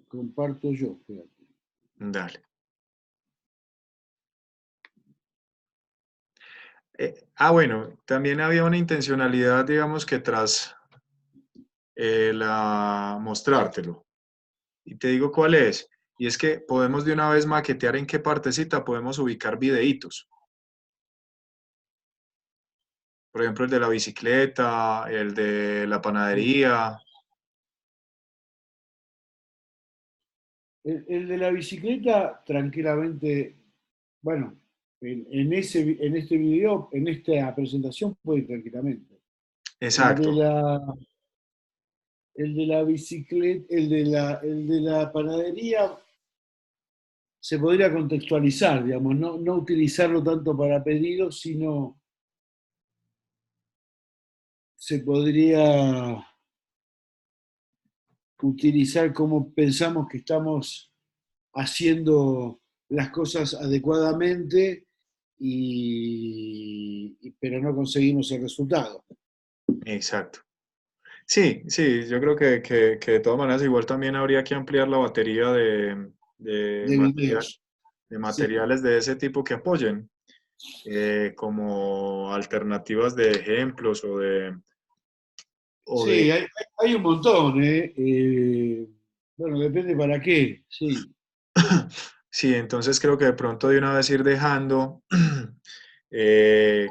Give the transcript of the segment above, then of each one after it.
Comparto yo, espérate. Dale. Bueno, también había una intencionalidad, digamos que tras mostrártelo. Y te digo cuál es. Y es que podemos de una vez maquetear en qué partecita podemos ubicar videitos. Por ejemplo, el de la bicicleta, el de la panadería. El de la bicicleta, tranquilamente, bueno, en este video, en esta presentación puede ir tranquilamente. El de Exacto, la, el de la bicicleta, el de la panadería se podría contextualizar, digamos, no utilizarlo tanto para pedidos, sino se podría utilizar cómo pensamos que estamos haciendo las cosas adecuadamente, pero no conseguimos el resultado. exacto. Sí, sí, yo creo que de todas maneras igual también habría que ampliar la batería de De videos. de Sí, materiales de ese tipo que apoyen, como alternativas de ejemplos o de sí, hay un montón, ¿eh? Bueno, depende para qué, sí. Sí, entonces creo que de pronto de una vez ir dejando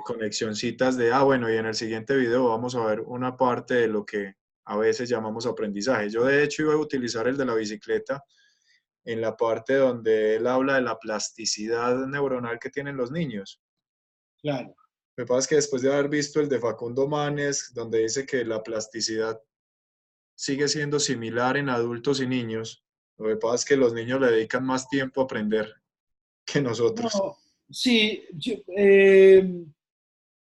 conexioncitas de, bueno, y en el siguiente video vamos a ver una parte de lo que a veces llamamos aprendizaje. Yo de hecho iba a utilizar el de la bicicleta en la parte donde él habla de la plasticidad neuronal que tienen los niños. Claro. Me pasa que después de haber visto el de Facundo Manes, donde dice que la plasticidad sigue siendo similar en adultos y niños, lo que pasa es que los niños le dedican más tiempo a aprender que nosotros. No, sí,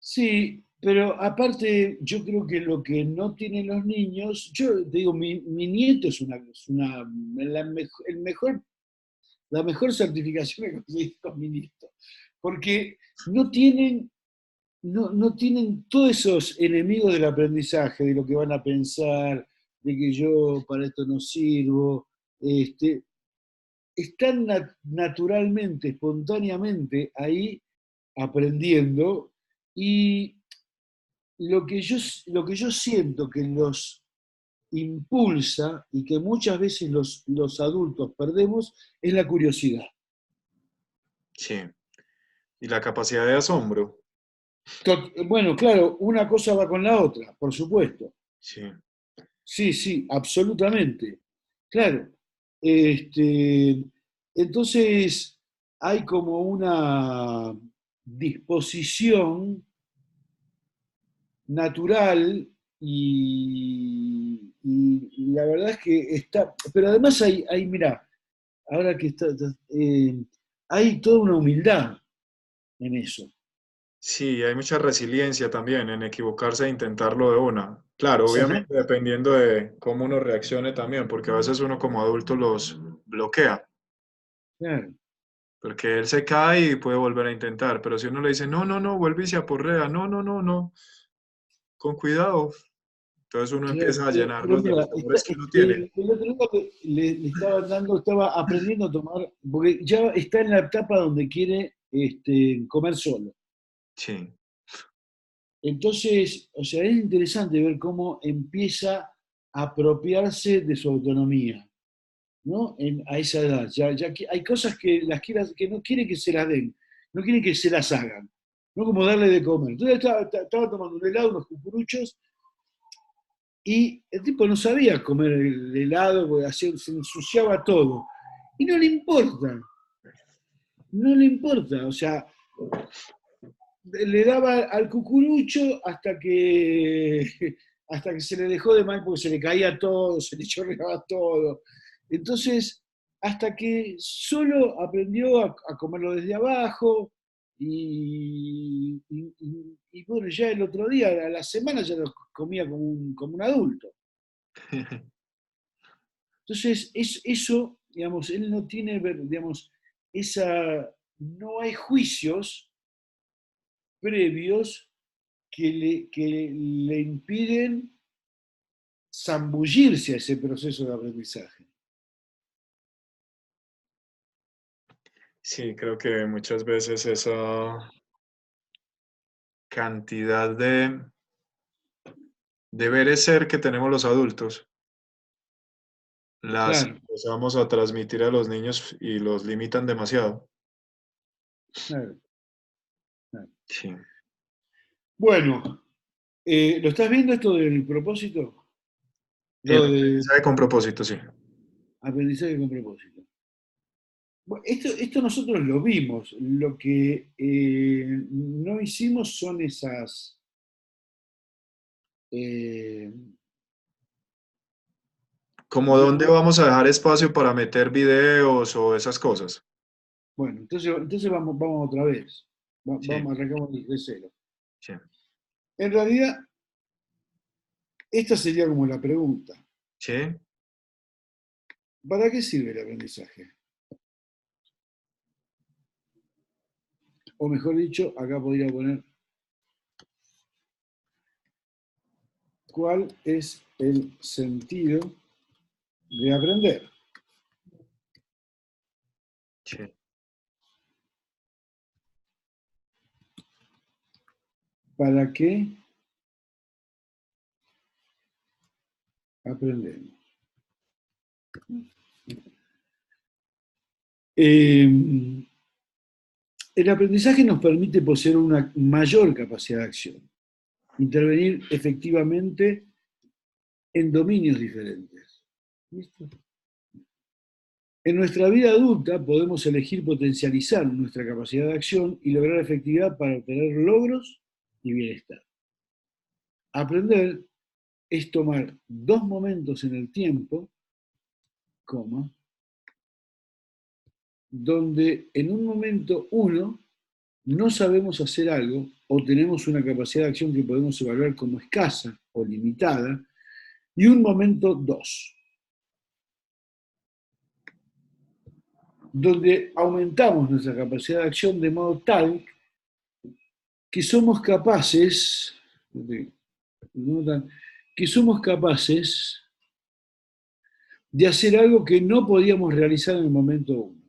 sí, pero aparte yo creo que lo que no tienen los niños, yo te digo, mi nieto es el mejor, la mejor certificación que conseguí con mi nieto, porque no tienen, no tienen todos esos enemigos del aprendizaje, de lo que van a pensar, de que yo para esto no sirvo, este, están naturalmente, espontáneamente ahí aprendiendo y lo que yo siento que los impulsa y que muchas veces los adultos perdemos es la curiosidad. Sí. Y la capacidad de asombro. Bueno, claro, una cosa va con la otra, por supuesto. Sí. Sí, sí, absolutamente. Claro. Este, entonces, hay como una disposición natural y la verdad es que está, pero además mira, ahora que hay toda una humildad en eso. Sí, hay mucha resiliencia también en equivocarse e intentarlo de una. Claro, Ajá, obviamente dependiendo de cómo uno reaccione también, porque a veces uno como adulto los bloquea, claro. porque él se cae y puede volver a intentar, pero si uno le dice, no, no, no, vuelve y se aporrea, no, no, no, no, con cuidado, entonces uno Claro, empieza a pero llenarlos de mira, los temores que uno tiene. el otro día le estaba dando, estaba aprendiendo a tomar, porque ya está en la etapa donde quiere comer solo. Sí, Entonces, o sea, es interesante ver cómo empieza a apropiarse de su autonomía, ¿no? A esa edad. Hay cosas que, que no quiere que se las den, no quiere que se las hagan, no como darle de comer. Entonces estaba tomando un helado, unos cucuruchos, y el tipo no sabía comer el helado, porque se ensuciaba todo. Y no le importa, o sea, le daba al cucurucho hasta que se le dejó de mal porque se le caía todo, se le chorreaba todo. Entonces, hasta que solo aprendió a comerlo desde abajo y bueno, ya el otro día, a la semana ya lo comía como un adulto. Entonces, eso, digamos, él no tiene, digamos, no hay juicios previos que le impiden zambullirse a ese proceso de aprendizaje. Sí, creo que muchas veces esa cantidad de deberes ser que tenemos los adultos las Claro, empezamos a transmitir a los niños y los limitan demasiado. claro, claro. Sí. Bueno, ¿lo estás viendo esto del propósito? El Lo de aprendizaje con propósito, sí. aprendizaje con propósito. Bueno, esto nosotros lo vimos. Lo que no hicimos son esas... eh, Como dónde digamos, vamos a dejar espacio para meter videos o esas cosas. bueno, entonces vamos otra vez. Sí, Vamos, arrancamos de cero. sí, En realidad, esta sería como la pregunta. sí. ¿Para qué sirve el aprendizaje? O mejor dicho, acá podría poner, ¿cuál es el sentido de aprender? Sí. ¿Para qué aprendemos? El aprendizaje nos permite poseer una mayor capacidad de acción, intervenir efectivamente en dominios diferentes. ¿Listo? En nuestra vida adulta podemos elegir potencializar nuestra capacidad de acción y lograr efectividad para obtener logros y bienestar. Aprender es tomar dos momentos en el tiempo, coma, donde en un momento uno no sabemos hacer algo o tenemos una capacidad de acción que podemos evaluar como escasa o limitada, y un momento dos, donde aumentamos nuestra capacidad de acción de modo tal que somos capaces, que somos capaces de hacer algo que no podíamos realizar en el momento uno.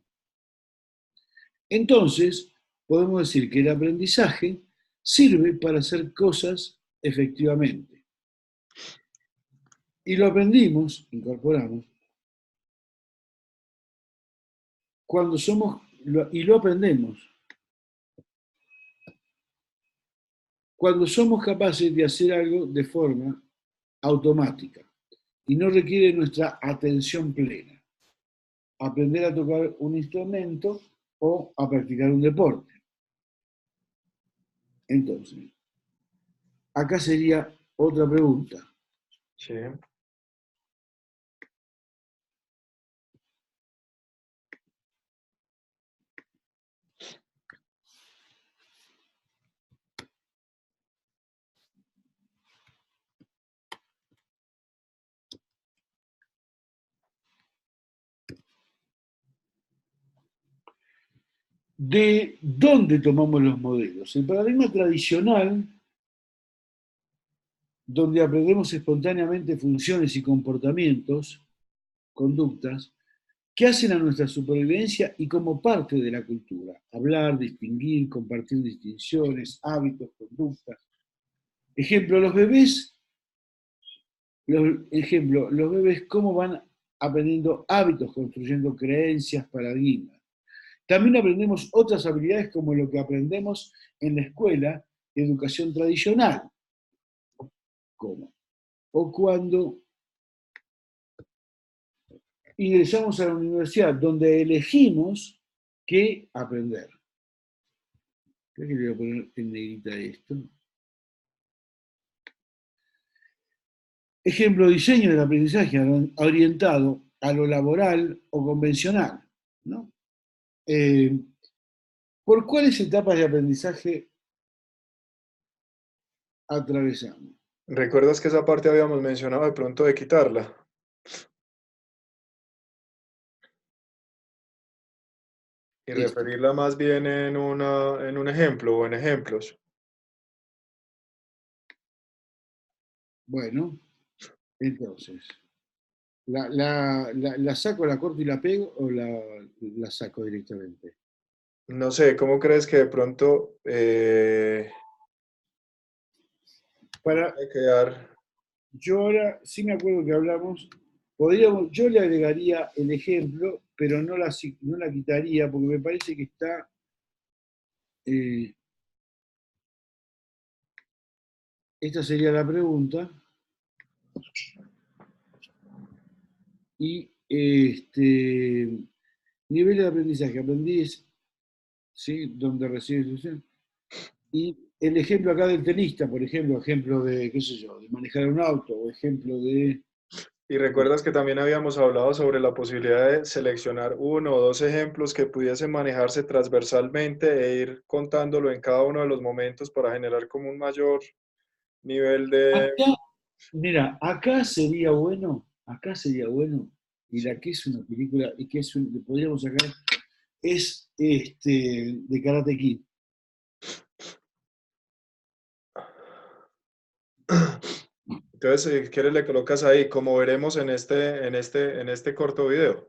Entonces, podemos decir que el aprendizaje sirve para hacer cosas efectivamente. Y lo aprendimos, incorporamos, cuando somos, y lo aprendemos, cuando somos capaces de hacer algo de forma automática y no requiere nuestra atención plena. Aprender a tocar un instrumento o a practicar un deporte. Entonces, acá sería otra pregunta. Sí. ¿De dónde tomamos los modelos? El paradigma tradicional, donde aprendemos espontáneamente funciones y comportamientos, conductas, que hacen a nuestra supervivencia y como parte de la cultura. Hablar, distinguir, compartir distinciones, hábitos, conductas. Ejemplo, los bebés cómo van aprendiendo hábitos, construyendo creencias, paradigmas. También aprendemos otras habilidades como lo que aprendemos en la escuela, educación tradicional, como o cuando ingresamos a la universidad, donde elegimos qué aprender. Creo que le voy a poner en negrita esto. Ejemplo, diseño del aprendizaje orientado a lo laboral o convencional, ¿no? Eh, ¿Por cuáles etapas de aprendizaje atravesamos? ¿Recuerdas que esa parte habíamos mencionado de pronto de quitarla y Esto. referirla más bien en un ejemplo o en ejemplos? Bueno, Entonces, ¿la saco, la corto y la pego o la saco directamente? No sé, ¿cómo crees que de pronto Para, puede quedar? yo ahora sí me acuerdo que hablamos, yo le agregaría el ejemplo, pero no la quitaría porque me parece que está, eh, esta sería la pregunta, y nivel de aprendizaje, aprendiz, ¿sí? Donde recibe instrucción. Y el ejemplo acá del tenista, por ejemplo, ejemplo de, qué sé yo, de manejar un auto, o ejemplo de... Y recuerdas que también habíamos hablado sobre la posibilidad de seleccionar uno o dos ejemplos que pudiesen manejarse transversalmente e ir contándolo en cada uno de los momentos para generar como un mayor nivel de... Acá, mira, acá sería bueno, y Sí. la que es una película, y que que podríamos sacar, es de Karate Kid. Entonces, si quieres, le colocas ahí, como veremos en este corto video.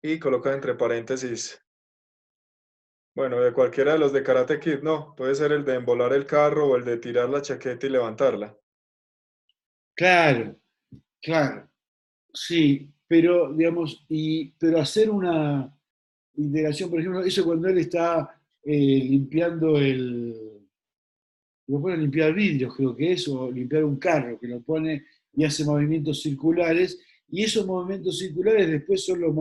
Y coloca entre paréntesis, bueno, de cualquiera de los de Karate Kid, no, puede ser el de embolar el carro o el de tirar la chaqueta y levantarla. Claro, claro, sí, pero digamos, pero hacer una integración, por ejemplo, eso cuando él está limpiando lo pone a limpiar vidrios, creo que es, o limpiar un carro, que lo pone y hace movimientos circulares, y esos movimientos circulares después son los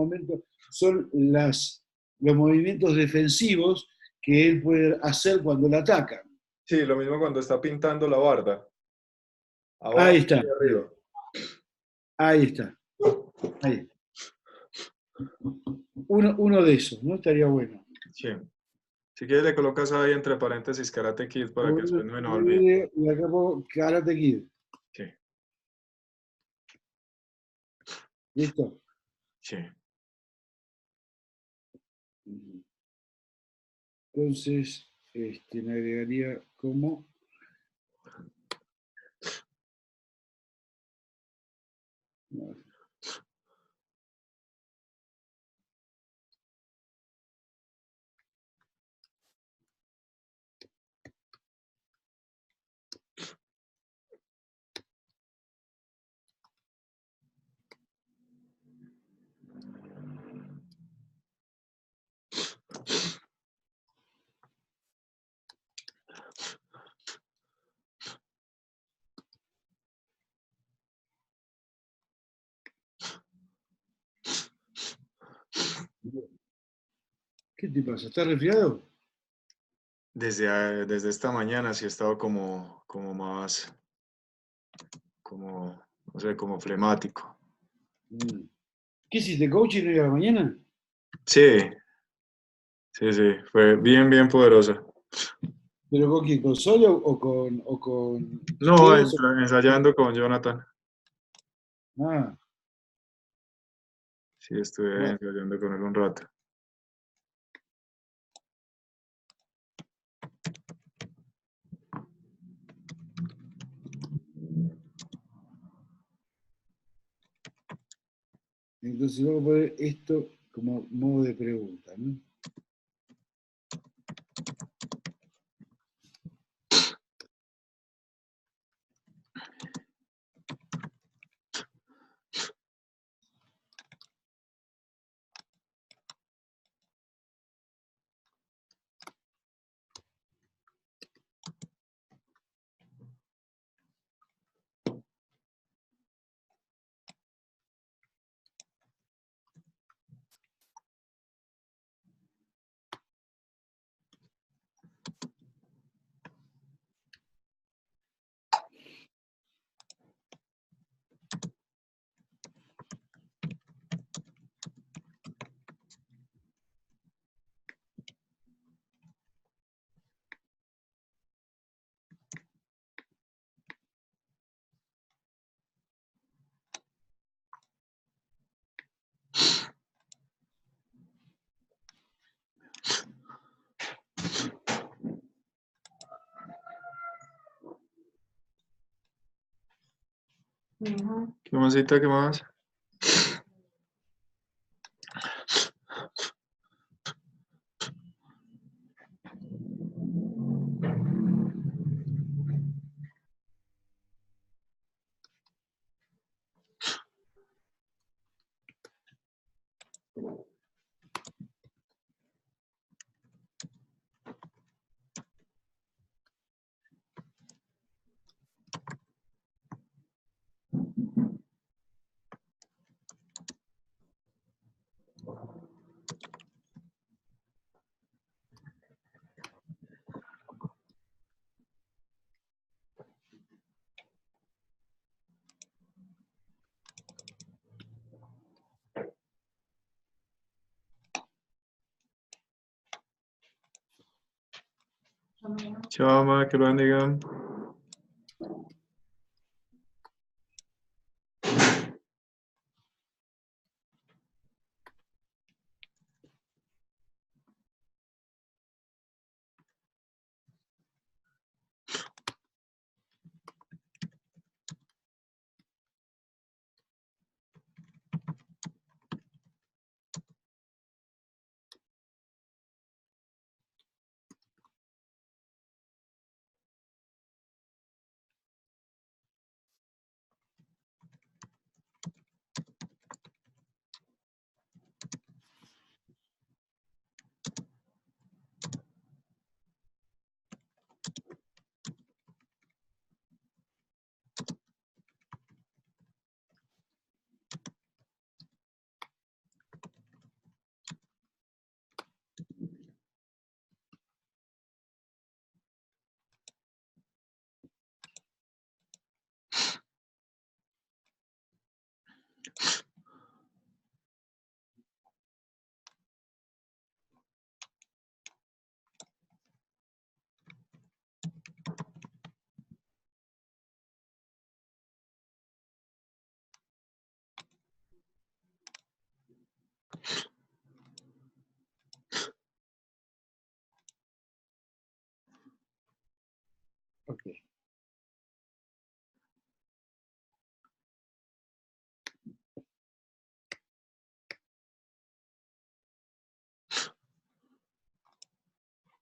movimientos defensivos que él puede hacer cuando la atacan. Sí, lo mismo cuando está pintando la barda, Ahí abajo está, y arriba. ahí está, ahí. Uno de esos, ¿no? Estaría bueno. Sí. Si quieres, le colocas ahí entre paréntesis Karate Kid para que después no me nos olvide. Y acá pongo Karate Kid. Sí, ¿Listo? sí. Entonces, me agregaría como... ¿Qué te pasa? ¿Estás resfriado? Desde esta mañana sí he estado como más, como, no sé, como flemático. Mm. ¿Qué hiciste, coaching hoy a la mañana? Sí, sí, sí, fue bien, bien poderosa. ¿Pero con quién? ¿Con solo o con No, ustedes? ensayando con Jonathan. Ah, Sí, estuve bueno. ensayando con él un rato. Entonces vamos a poner esto como modo de pregunta, ¿no? ¿Qué masita, qué más? Chao, mamá, que lo bendiga. Ok.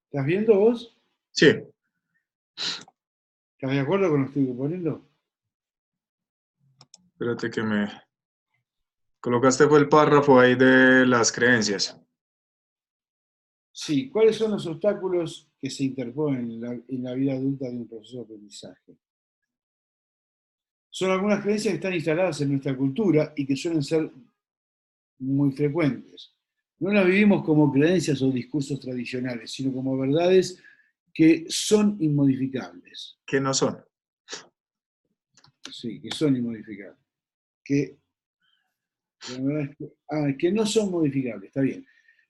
¿Estás viendo vos? Sí, ¿Estás de acuerdo con lo que estoy poniendo? espérate que me... Colocaste fue el párrafo ahí de las creencias. Sí. ¿Cuáles son los obstáculos que se interponen en la vida adulta de un proceso de aprendizaje? Son algunas creencias que están instaladas en nuestra cultura y que suelen ser muy frecuentes. No las vivimos como creencias o discursos tradicionales, sino como verdades que son inmodificables. ¿Qué no son? Sí, que son inmodificables. Que, la verdad es que no son modificables, está bien.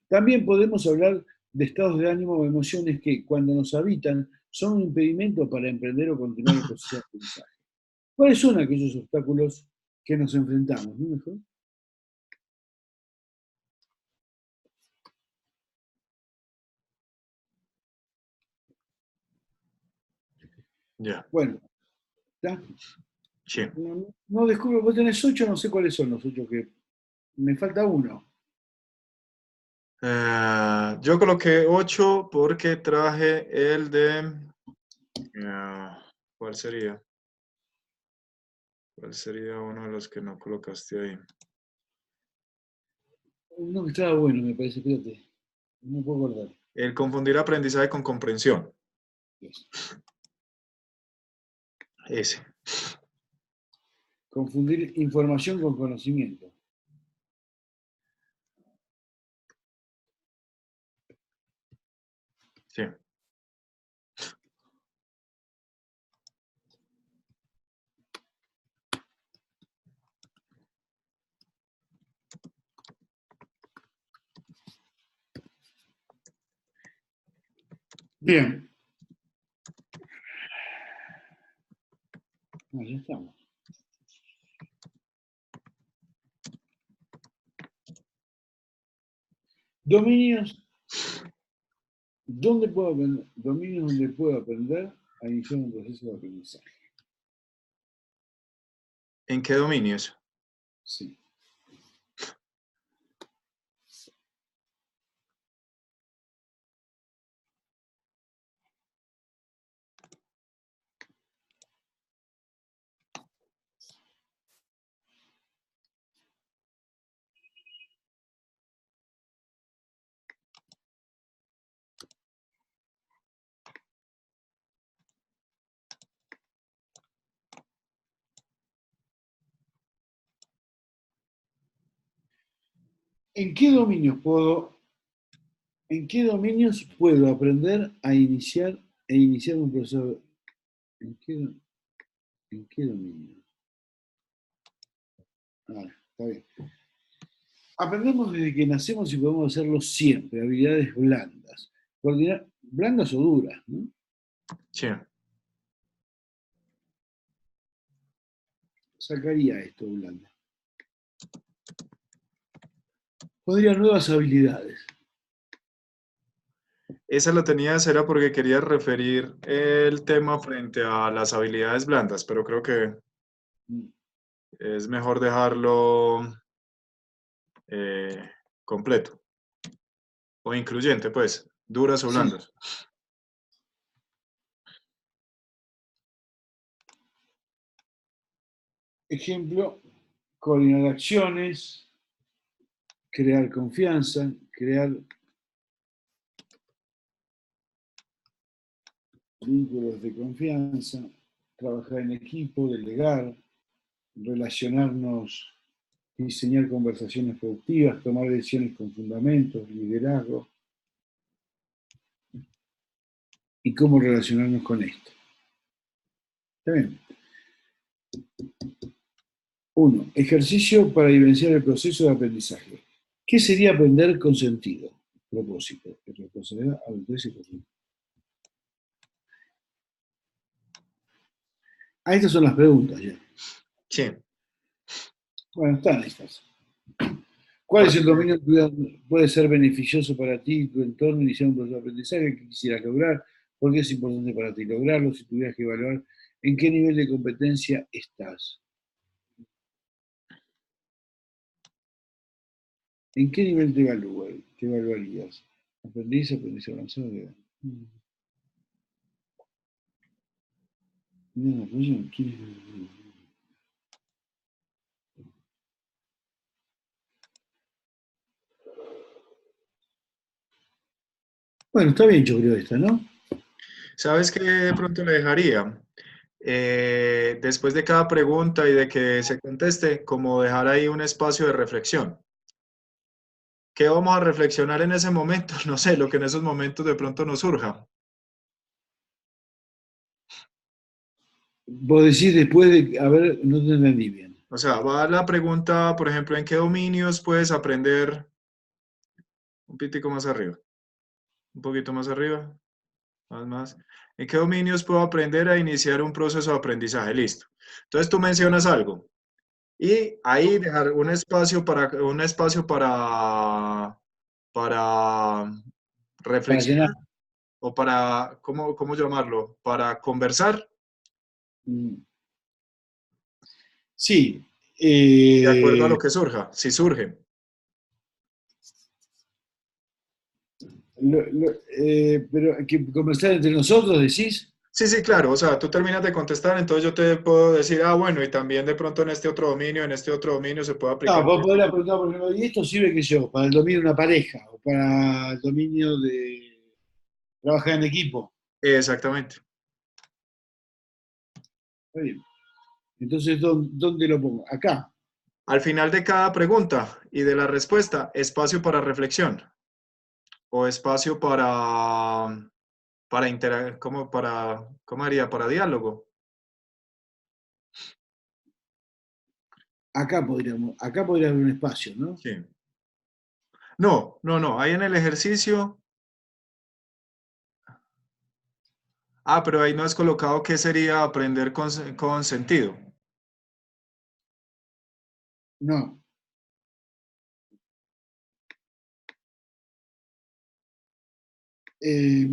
También podemos hablar de estados de ánimo o emociones que, cuando nos habitan, son un impedimento para emprender o continuar el proceso de aprendizaje. ¿Cuáles son aquellos obstáculos que nos enfrentamos? ¿No mejor? Ya, Bueno, ¿está? sí. No descubro, vos tenés 8, no sé cuáles son los 8 que... Me falta uno. Yo coloqué 8 porque traje el de... ¿cuál sería? ¿Cuál sería uno de los que no colocaste ahí? Uno que estaba bueno, me parece, fíjate. No puedo acordar. El confundir aprendizaje con comprensión. Yes. Ese. Confundir información con conocimiento. Sí. Bien. Ya estamos. Dominios. ¿Dónde puedo aprender? Dominios donde puedo aprender a iniciar un proceso de aprendizaje. ¿En qué dominios? Sí. ¿En qué dominios puedo aprender a iniciar un proceso? ¿En qué, en qué dominios? Ah, está bien. Aprendemos desde que nacemos y podemos hacerlo siempre, habilidades blandas. Blandas o duras, ¿no? Sí. Sacaría esto blanda. Pondría nuevas habilidades. Esa la tenías, era porque quería referir el tema frente a las habilidades blandas, pero creo que es mejor dejarlo eh, completo o incluyente, pues, duras o Sí. blandas. Ejemplo, coordinar acciones, crear confianza, crear vínculos de confianza, trabajar en equipo, delegar, relacionarnos, diseñar conversaciones productivas, tomar decisiones con fundamentos, liderazgo y cómo relacionarnos con esto. ¿Está bien? 1. Ejercicio para evidenciar el proceso de aprendizaje. ¿Qué sería aprender con sentido? Propósito, responsabilidad, adultez y propósito. Ah, estas son las preguntas ya. Sí, Bueno, están estas. ¿Cuál es el porque dominio que puede ser beneficioso para ti y tu entorno iniciar un proceso de aprendizaje que quisieras lograr? ¿Por qué es importante para ti lograrlo? Si tuvieras que evaluar, ¿en qué nivel de competencia estás? ¿En qué nivel te evaluarías? Aprendiz avanzado. No, pues yo no quiero- Bueno, está bien, yo creo esta, ¿no? ¿sabes qué de pronto le dejaría? Después de cada pregunta y de que se conteste, como dejar ahí un espacio de reflexión. ¿Qué vamos a reflexionar en ese momento? No sé, lo que en esos momentos de pronto nos surja. Vos decís después de, a ver, no te entendí bien. O sea, va la pregunta, por ejemplo, ¿en qué dominios puedes aprender un pitico más arriba? Un poquito más arriba, más. ¿En qué dominios puedo aprender a iniciar un proceso de aprendizaje? Listo. Entonces tú mencionas algo y ahí dejar un espacio para Para llenar. reflexionar o para, ¿cómo llamarlo? Para conversar Mm, sí, de acuerdo a lo que surja, si surge. pero hay que conversar entre nosotros, decís. Sí, sí, claro. O sea, tú terminas de contestar, entonces yo te puedo decir, ah, bueno, y también de pronto en este otro dominio se puede No, aplicar. vos podrías preguntar, por ejemplo, ¿y esto sirve que yo? Para el dominio de una pareja o para el dominio de trabajar en equipo. Exactamente. Está bien. Entonces, ¿dónde lo pongo? Acá. Al final de cada pregunta y de la respuesta, espacio para reflexión o espacio ¿cómo haría? Para diálogo. Acá podría haber un espacio, ¿no? Sí. No, no, no. Ahí en el ejercicio. Ah, pero ahí no has colocado qué sería aprender con sentido. No. Eh,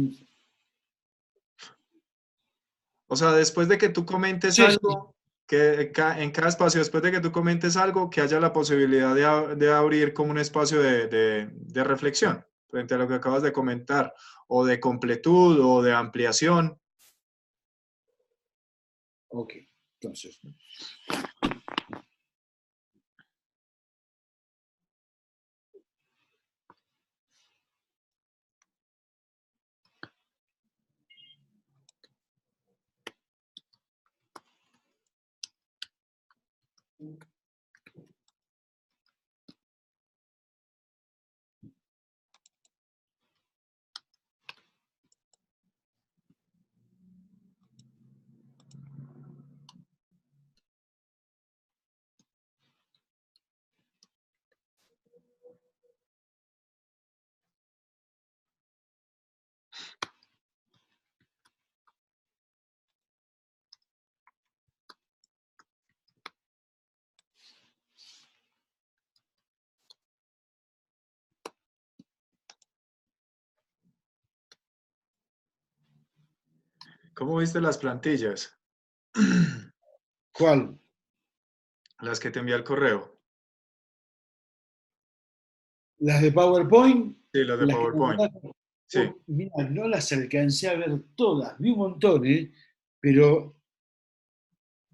O sea, después de que tú comentes sí, sí, algo, que en cada espacio, después de que tú comentes algo, que haya la posibilidad de abrir como un espacio de reflexión frente a lo que acabas de comentar, o de completud, o de ampliación. Ok, entonces. ¿Cómo viste las plantillas? ¿Cuál? Las que te envié al correo. Las de PowerPoint, Sí, las de las que me PowerPoint. mandaste. Sí. Mira, no las alcancé a ver todas, vi un montón, pero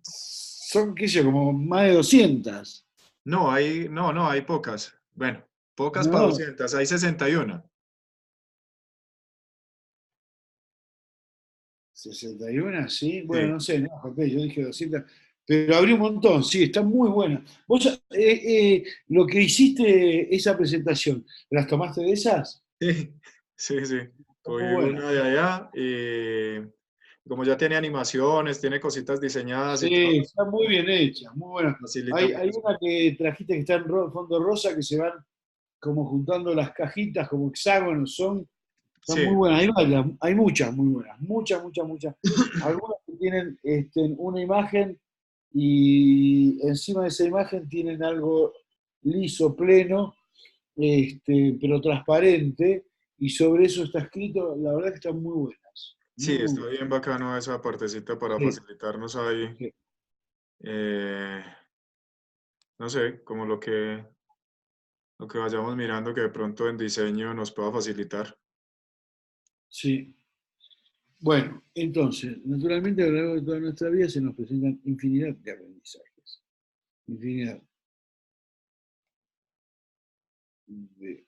son, qué sé yo, como más de 200. No, hay pocas. Bueno, pocas para No, 200, hay 61. 61, sí. Bueno, Sí. no sé, no, ok, yo dije 200, pero abrí un montón, sí, está muy buena. Vos, lo que hiciste, esa presentación, ¿las tomaste de esas? Sí, sí, sí. Está Cogí muy buena. una de allá y como ya tiene animaciones, tiene cositas diseñadas y todo, Sí, está muy bien hecha, muy buena. facilita Hay mucho. una que trajiste que está en fondo rosa, que se van como juntando las cajitas como hexágonos, están muy Sí, buenas. Hay varias, hay muchas muy buenas, muchas, muchas, muchas. Algunas que tienen una imagen y encima de esa imagen tienen algo liso, pleno, pero transparente, y sobre eso está escrito, la verdad que están muy buenas, sí, muy, muy está buenas. bien bacano esa partecita para Sí, facilitarnos ahí, sí, eh, no sé, como lo que vayamos mirando que de pronto en diseño nos pueda facilitar. sí. Bueno, entonces, naturalmente a lo largo de toda nuestra vida se nos presentan infinidad de aprendizajes, infinidad de...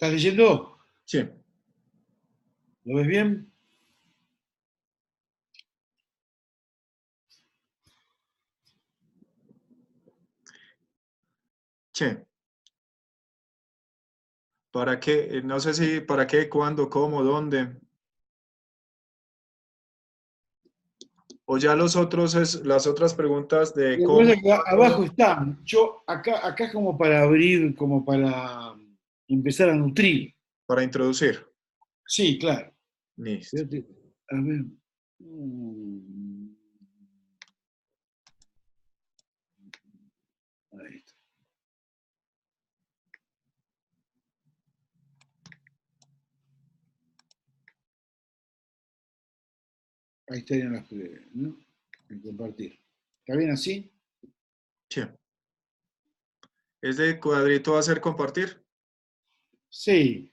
¿Estás leyendo? Sí. ¿Lo ves bien? Sí. ¿Para qué? No sé si para qué, cuándo, cómo, dónde. O ya los otros las otras preguntas de Lo que pasa cómo, es que abajo cuándo, están. Yo, acá es como para abrir, como para empezar a nutrir. para introducir. Sí, claro. Listo. Fíjate, a ver. Mm, Ahí está. Ahí estarían las preguntas, ¿no? En compartir. ¿Está bien así? Sí. ¿Es de cuadrito hacer compartir? Sí.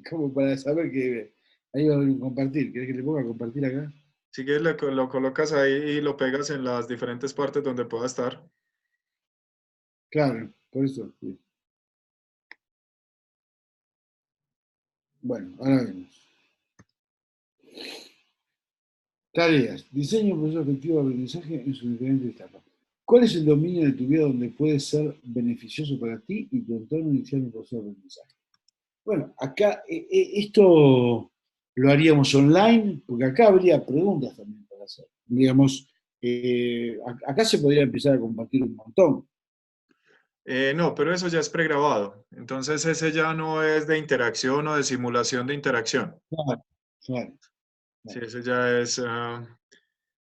Como para saber que ahí va a haber un compartir. ¿Querés que le ponga compartir acá? Si quieres lo colocas ahí y lo pegas en las diferentes partes donde pueda estar. Claro, por eso. Sí. Bueno, ahora vemos. Tareas. Diseño un proceso efectivo de aprendizaje en sus diferentes etapas. ¿Cuál es el dominio de tu vida donde puede ser beneficioso para ti y tu entorno iniciar un proceso de aprendizaje? Bueno, acá esto lo haríamos online, porque acá habría preguntas también para hacer. Digamos, acá se podría empezar a compartir un montón. No, pero eso ya es pregrabado. Entonces ese ya no es de interacción o de simulación de interacción. Claro, claro, Sí, claro. ese ya es...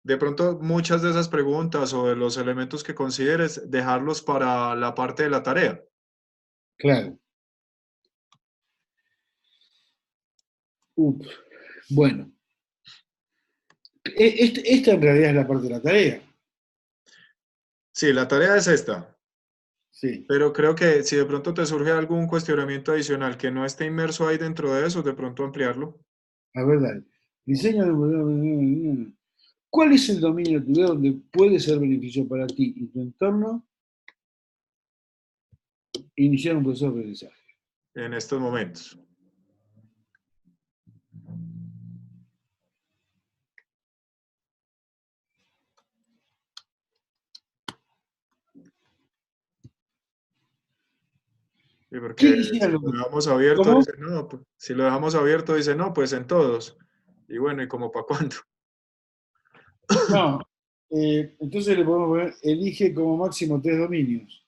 de pronto muchas de esas preguntas o de los elementos que consideres, dejarlos para la parte de la tarea. Claro. Bueno, esta en realidad es la parte de la tarea. Sí, la tarea es esta, Sí, pero creo que si de pronto te surge algún cuestionamiento adicional que no esté inmerso ahí dentro de eso, de pronto ampliarlo. la verdad. Diseño de modelo. ¿Cuál es el dominio de tu vida donde puede ser beneficio para ti y tu entorno iniciar un proceso de aprendizaje? En estos momentos. Sí, ¿Qué porque quisiera si lo lograr? dejamos abierto, ¿Cómo? dice no, pues, si lo dejamos abierto, dice no, pues en todos. Y bueno, ¿y como para cuándo? No. Entonces le podemos poner, elige como máximo 3 dominios.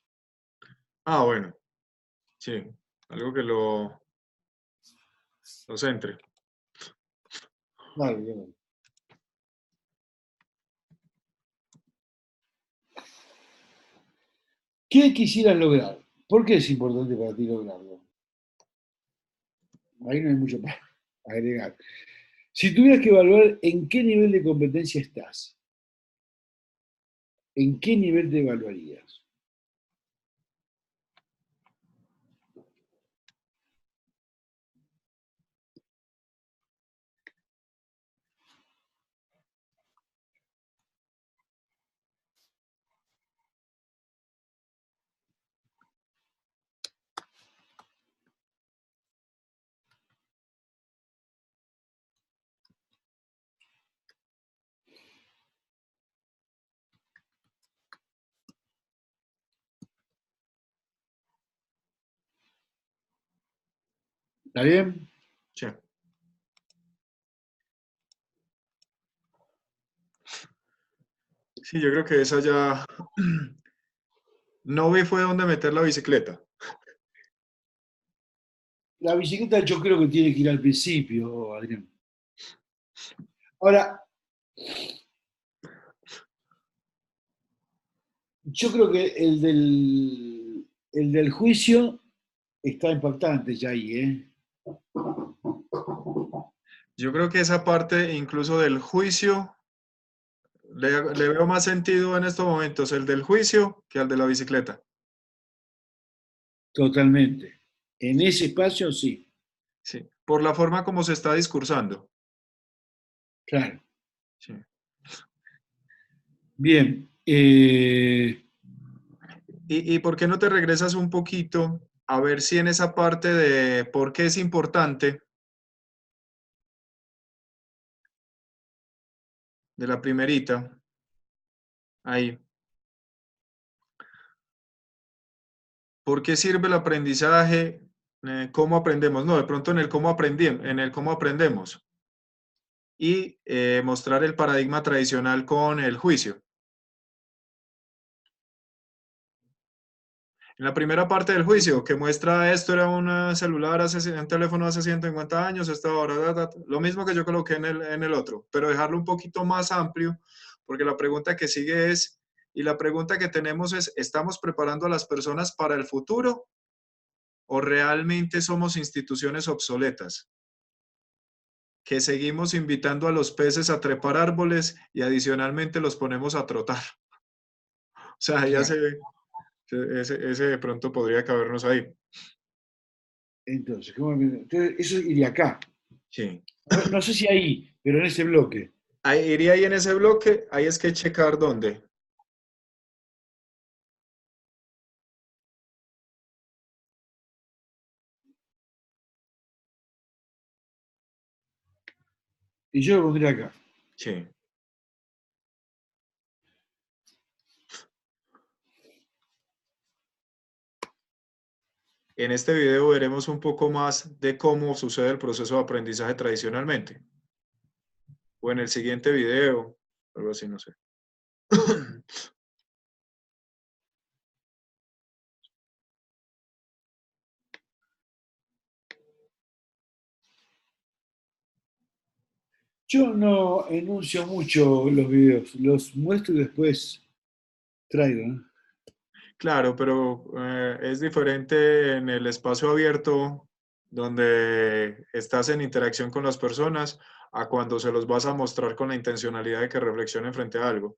Ah, bueno, sí, algo que lo centre. Claro, claro. ¿Qué quisieras lograr? ¿Por qué es importante para ti lograrlo? Ahí no hay mucho para agregar. Si tuvieras que evaluar en qué nivel de competencia estás, ¿en qué nivel te evaluarías? ¿Está bien? Sí. Sí, yo creo que esa ya no vi fue dónde meter la bicicleta. La bicicleta yo creo que tiene que ir al principio, Adrián. Ahora, yo creo que el del juicio está impactante ya ahí, ¿eh? Yo creo que esa parte incluso del juicio, le veo más sentido en estos momentos el del juicio que al de la bicicleta. Totalmente. En ese espacio, sí, Sí, por la forma como se está discursando. claro. Sí. Bien. ¿Y por qué no te regresas un poquito? a ver si en esa parte de por qué es importante, de la primerita, ahí. ¿Por qué sirve el aprendizaje? ¿Cómo aprendemos? No, de pronto en el cómo en el cómo aprendemos. Y mostrar el paradigma tradicional con el juicio. En la primera parte del juicio, que muestra esto era un celular, un teléfono hace 150 años, esto ahora, lo mismo que yo coloqué en el otro, pero dejarlo un poquito más amplio, porque la pregunta que sigue es, y la pregunta que tenemos es, ¿estamos preparando a las personas para el futuro o realmente somos instituciones obsoletas? Que seguimos invitando a los peces a trepar árboles y adicionalmente los ponemos a trotar. O sea, ya Claro. se ve, ese de pronto podría cabernos ahí. Entonces, entonces, eso iría acá. Sí. No sé si ahí, pero en ese bloque. Ahí, iría ahí en ese bloque, ahí es que checar dónde. Y yo lo pondría acá. Sí. En este video veremos un poco más de cómo sucede el proceso de aprendizaje tradicionalmente. O en el siguiente video, algo así, no sé. Yo no enuncio mucho los videos, los muestro y después traigo, ¿no? Claro, pero es diferente en el espacio abierto donde estás en interacción con las personas a cuando se los vas a mostrar con la intencionalidad de que reflexionen frente a algo.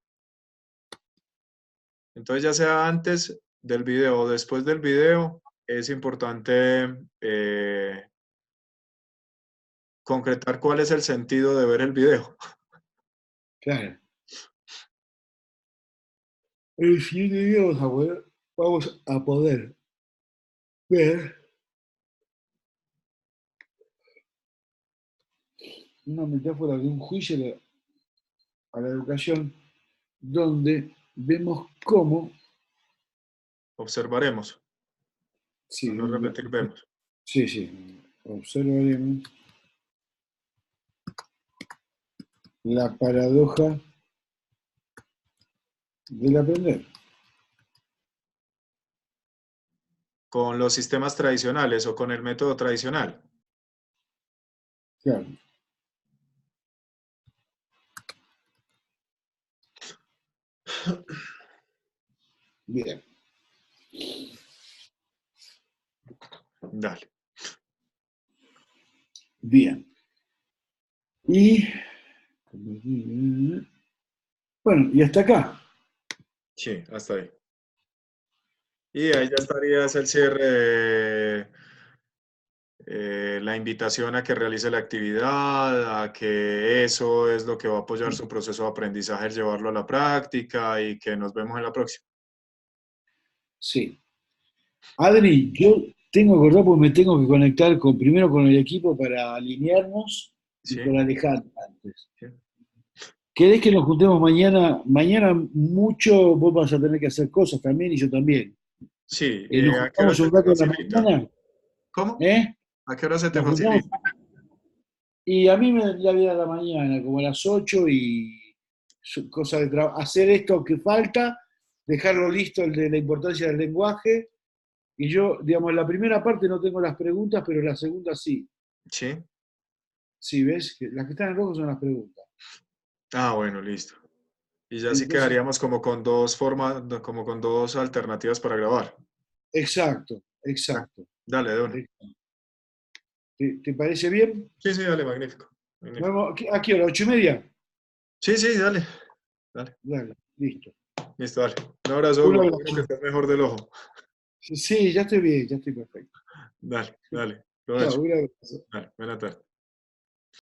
Entonces, ya sea antes del video o después del video, es importante concretar cuál es el sentido de ver el video. Claro. El siguiente video vamos a poder ver una metáfora de un juicio a la educación donde vemos cómo, Observaremos, sí, para no repetir, vemos. sí, observaremos la paradoja del aprender. Con los sistemas tradicionales o con el método tradicional. Claro. Bien. Dale. Bien. Y bueno, y hasta acá. Sí, hasta ahí. Y ahí ya estaría el cierre de la invitación a que realice la actividad, a que eso es lo que va a apoyar su proceso de aprendizaje, el llevarlo a la práctica y que nos vemos en la próxima. Sí. Adri, yo tengo que acordar porque me tengo que conectar primero con el equipo para alinearnos y ¿Sí? con Alejandro antes. ¿Sí? ¿Querés que nos juntemos mañana? Mañana mucho vos vas a tener que hacer cosas también y yo también. Sí, Nos ¿a qué hora juntamos se un te rato en la facilita? mañana, ¿Cómo? ¿eh? ¿A qué hora se te Nos juntamos. facilita? Y a mí me da vida a la mañana, como a las 8 y cosa de trabajo. Hacer esto que falta, dejarlo listo, el de la importancia del lenguaje. Y yo, digamos, en la primera parte no tengo las preguntas, pero en la segunda sí. Sí. Sí, ¿ves? Las que están en rojo son las preguntas. Ah, bueno, listo. Y ya sí Entonces, quedaríamos como con dos formas, como con dos alternativas para grabar. exacto, Ah, exacto. dale, de una. ¿Te parece bien? Sí, sí, dale, magnífico. Magnífico. ¿A qué hora? ¿8:30? Sí, sí, dale. Dale. Dale, listo. Listo, dale. Un abrazo, Un Hugo. Espero que abrazo. estés mejor del ojo. Sí, ya estoy bien, ya estoy perfecto. Dale, dale. Provecho. Chao, un abrazo. Dale, buena tarde.